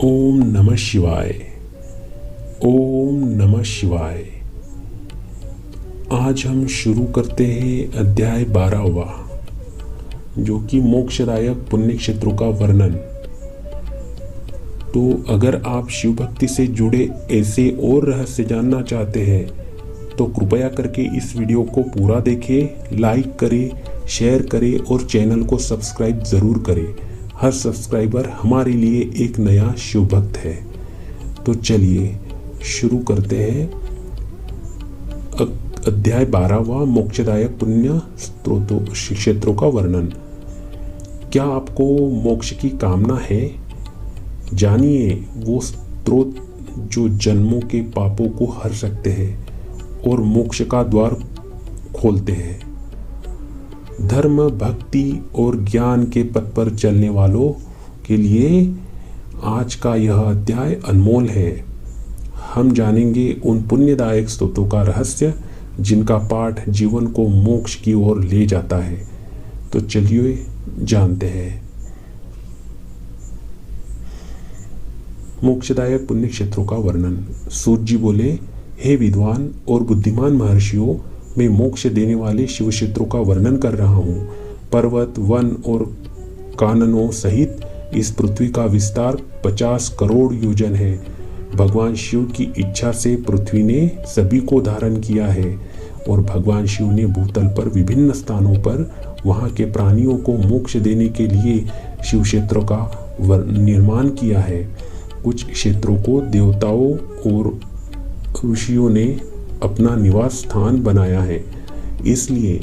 ओम नमः शिवाय। ओम नमः शिवाय। आज हम शुरू करते हैं अध्याय 12वां, जो कि मोक्षदायक पुण्य क्षेत्रों का वर्णन। तो अगर आप शिव भक्ति से जुड़े ऐसे और रहस्य जानना चाहते हैं तो कृपया करके इस वीडियो को पूरा देखें, लाइक करें, शेयर करें और चैनल को सब्सक्राइब ज़रूर करें। हर सब्सक्राइबर हमारे लिए एक नया शिव भक्त है। तो चलिए शुरू करते हैं अध्याय 12वां, मोक्षदायक पुण्य क्षेत्रों का वर्णन। क्या आपको मोक्ष की कामना है? जानिए वो स्रोत जो जन्मों के पापों को हर सकते हैं और मोक्ष का द्वार खोलते हैं। धर्म, भक्ति और ज्ञान के पथ पर चलने वालों के लिए आज का यह अध्याय अनमोल है। हम जानेंगे उन पुण्यदायक स्रोतों का रहस्य जिनका पाठ जीवन को मोक्ष की ओर ले जाता है। तो चलिए जानते हैं। मोक्षदायक पुण्य क्षेत्रों का वर्णन। सूत जी बोले, हे विद्वान और बुद्धिमान महर्षियों, मैं मोक्ष देने वाले शिव क्षेत्रों का वर्णन कर रहा हूँ। पर्वत, वन और काननों सहित इस पृथ्वी का विस्तार 50 करोड़ योजन है। भगवान शिव की इच्छा से पृथ्वी ने सभी को धारण किया है और भगवान शिव ने भूतल पर विभिन्न स्थानों पर वहाँ के प्राणियों को मोक्ष देने के लिए शिव क्षेत्रों का निर्माण किया है। कुछ क्षेत्रों को देवताओं और ऋषियों ने अपना निवास स्थान बनाया है, इसलिए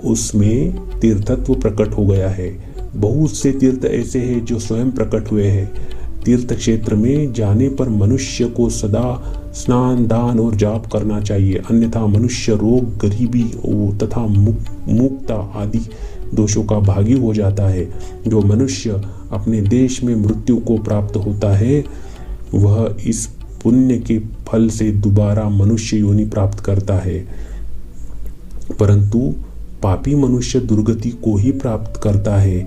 उसमें तीर्थत्व प्रकट हो गया है। बहुत से तीर्थ ऐसे हैं जो स्वयं प्रकट हुए हैं। तीर्थ क्षेत्र में जाने पर मनुष्य को सदा स्नान, दान और जाप करना चाहिए, अन्यथा मनुष्य रोग, गरीबी तथा मुक्ता आदि दोषों का भागी हो जाता है। जो मनुष्य अपने देश में मृत्यु को प्राप्त होता है वह इस पुण्य के फल से दोबारा मनुष्य योनि प्राप्त करता है, परंतु पापी मनुष्य दुर्गति को ही प्राप्त करता है।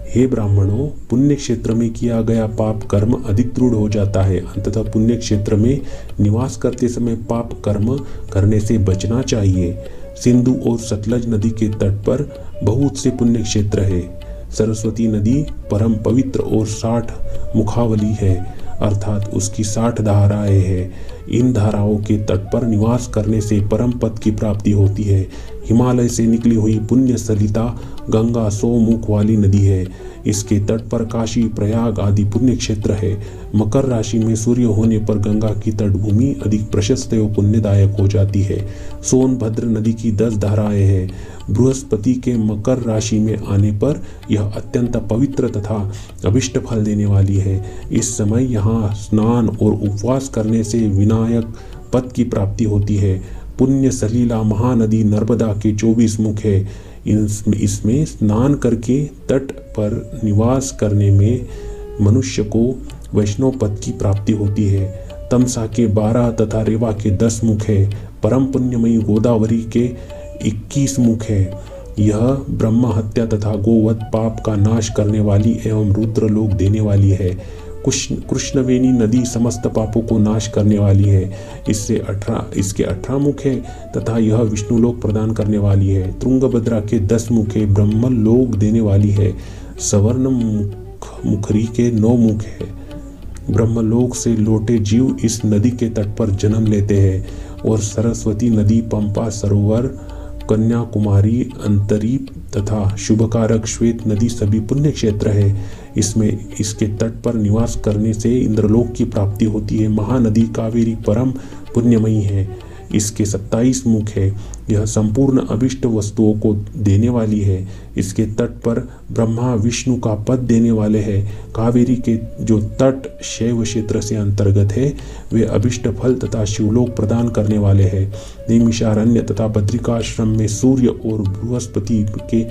हे ब्राह्मणों, पुण्य क्षेत्र में किया गया पाप कर्म अधिक दृढ़ हो जाता है। अंततः पुण्य क्षेत्र में निवास करते समय पाप कर्म करने से बचना चाहिए। सिंधु और सतलज नदी के तट पर बहुत से पुण्य क्षेत्र है। सरस्वती नदी परम पवित्र और 60 मुखावली है, अर्थात उसकी 60 धाराएं हैं। इन धाराओं के तट पर निवास करने से परम पद की प्राप्ति होती है। हिमालय से निकली हुई पुण्य सलिता गंगा 100 मुख वाली नदी है। इसके तट पर काशी, प्रयाग आदि पुण्य क्षेत्र है। मकर राशि में सूर्य होने पर गंगा की तटभूमि अधिक प्रशस्त और पुण्यदायक हो जाती है। सोनभद्र नदी की 10 धाराएं हैं। बृहस्पति के मकर राशि में आने पर यह अत्यंत पवित्र तथा अभिष्ट फल देने वाली है। इस समय यहाँ स्नान और उपवास करने से विनायक पद की प्राप्ति होती है। पुण्य सलीला महानदी नर्मदा के 24 मुख है। इसमें स्नान करके तट पर निवास करने में मनुष्य को वैष्णव पद की प्राप्ति होती है। तमसा के 12 तथा रेवा के 10 मुख है। परम पुण्यमयी गोदावरी के 21 मुख है। यह ब्रह्म हत्या तथा गोवध पाप का नाश करने वाली एवं रुद्र लोक देने वाली है। कृष्णवेणी नदी समस्त पापों को नाश करने वाली है। इसके 18 मुख है तथा यह विष्णु लोक प्रदान करने वाली है। तुंगभद्रा के 10 मुख है, ब्रह्म लोक देने वाली है। सवर्ण मुखरी के 9 मुख है। ब्रह्मलोक से लौटे जीव इस नदी के तट पर जन्म लेते हैं। और सरस्वती नदी, पंपा सरोवर, कन्याकुमारी, अंतरीप तथा शुभकारक श्वेत नदी सभी पुण्य क्षेत्र है। इसके तट पर निवास करने से इंद्रलोक की प्राप्ति होती है। महानदी कावेरी परम पुण्यमयी है। इसके 27 मुख है। यह संपूर्ण अभिष्ट वस्तुओं को देने वाली है। इसके तट पर ब्रह्मा विष्णु का पद देने वाले हैं। कावेरी के जो तट शैव क्षेत्र से अंतर्गत है वे अभिष्ट फल तथा शिवलोक प्रदान करने वाले हैं। नैमिषारण्य तथा बद्रिकाश्रम में सूर्य और बृहस्पति के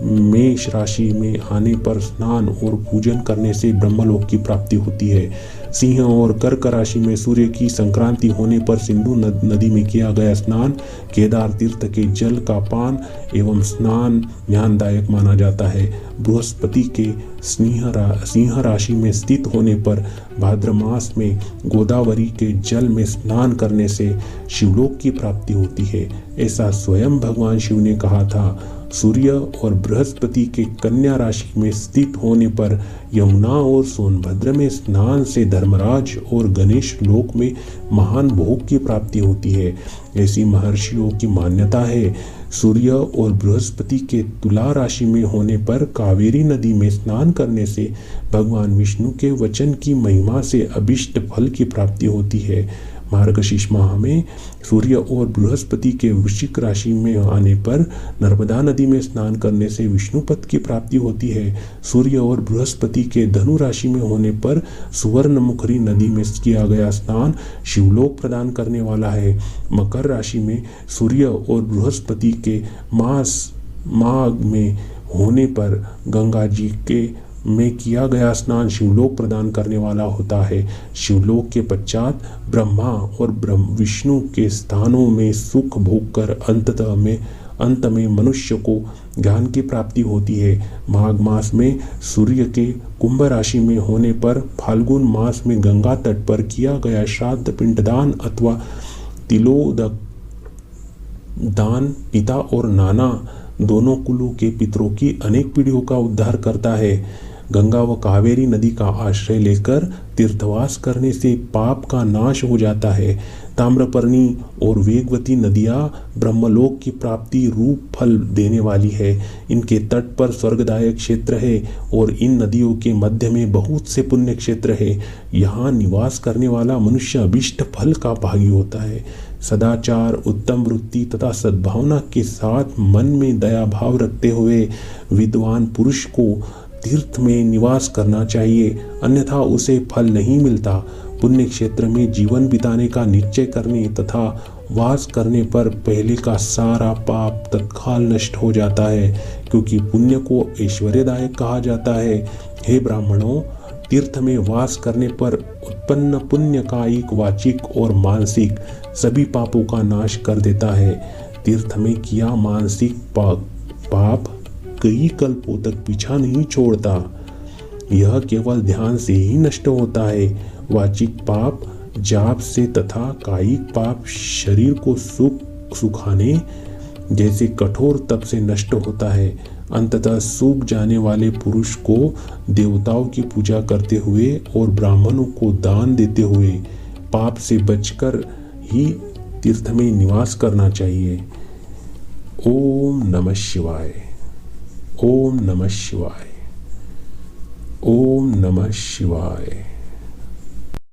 मेष राशि में आने पर स्नान और पूजन करने से ब्रह्मलोक की प्राप्ति होती है। सिंह और कर्क राशि में सूर्य की संक्रांति होने पर सिंधु नदी में किया गया स्नान, केदार तीर्थ के जल का पान एवं स्नान ज्ञानदायक माना जाता है। बृहस्पति के सिंह राशि में स्थित होने पर भाद्र मास में गोदावरी के जल में स्नान करने से शिवलोक की प्राप्ति होती है। ऐसा स्वयं भगवान शिव ने कहा था। सूर्य और बृहस्पति के कन्या राशि में स्थित होने पर यमुना और सोनभद्र में स्नान से धर्मराज और गणेश लोक में महान भोग की प्राप्ति होती है। ऐसी महर्षियों की मान्यता है। सूर्य और बृहस्पति के तुला राशि में होने पर कावेरी नदी में स्नान करने से भगवान विष्णु के वचन की महिमा से अभिष्ट फल की प्राप्ति होती है। मार्गशीर्ष माह में सूर्य और बृहस्पति के वृश्चिक राशि में आने पर नर्मदा नदी में स्नान करने से विष्णु पद की प्राप्ति होती है। सूर्य और बृहस्पति के धनु राशि में होने पर सुवर्णमुखी नदी में किया गया स्नान शिवलोक प्रदान करने वाला है। मकर राशि में सूर्य और बृहस्पति के माघ में होने पर गंगा जी के में किया गया स्नान शिवलोक प्रदान करने वाला होता है। शिवलोक के पश्चात ब्रह्मा और विष्णु के स्थानों में सुख भोग कर अंत में मनुष्य को ज्ञान की प्राप्ति होती है। माघ मास में सूर्य के कुंभ राशि में होने पर फाल्गुन मास में गंगा तट पर किया गया श्राद्ध पिंडदान अथवा तिलोदक दान पिता और नाना दोनों कुलों के पितरों की अनेक पीढ़ियों का उद्धार करता है। गंगा व कावेरी नदी का आश्रय लेकर तीर्थवास करने से पाप का नाश हो जाता है। ताम्रपर्णी और वेगवती नदियाँ ब्रह्मलोक की प्राप्ति रूप फल देने वाली है। इनके तट पर स्वर्गदायक क्षेत्र है और इन नदियों के मध्य में बहुत से पुण्य क्षेत्र है। यहाँ निवास करने वाला मनुष्य अभिष्ट फल का भागी होता है। सदाचार, उत्तम वृत्ति तथा सद्भावना के साथ मन में दया भाव रखते हुए विद्वान पुरुष को तीर्थ में निवास करना चाहिए, अन्यथा उसे फल नहीं मिलता। पुण्य क्षेत्र में जीवन बिताने का निश्चय करने तथा वास करने पर पहले का सारा पाप तत्काल नष्ट हो जाता है, क्योंकि पुण्य को ऐश्वर्यदायक कहा जाता है। हे ब्राह्मणों, तीर्थ में वास करने पर उत्पन्न पुण्य कायिक, वाचिक और मानसिक सभी पापों का नाश कर देता है। तीर्थ में किया मानसिक पाप कई कल्पों तक पीछा नहीं छोड़ता, यह केवल ध्यान से ही नष्ट होता है। वाचिक पाप जाप से तथा कायिक पाप शरीर को सुखाने जैसे कठोर तप से नष्ट होता है। अंततः सूख जाने वाले पुरुष को देवताओं की पूजा करते हुए और ब्राह्मणों को दान देते हुए पाप से बचकर ही तीर्थ में निवास करना चाहिए। ओम नमः शिवाय। ओम नमः शिवाय। ओम नमः शिवाय।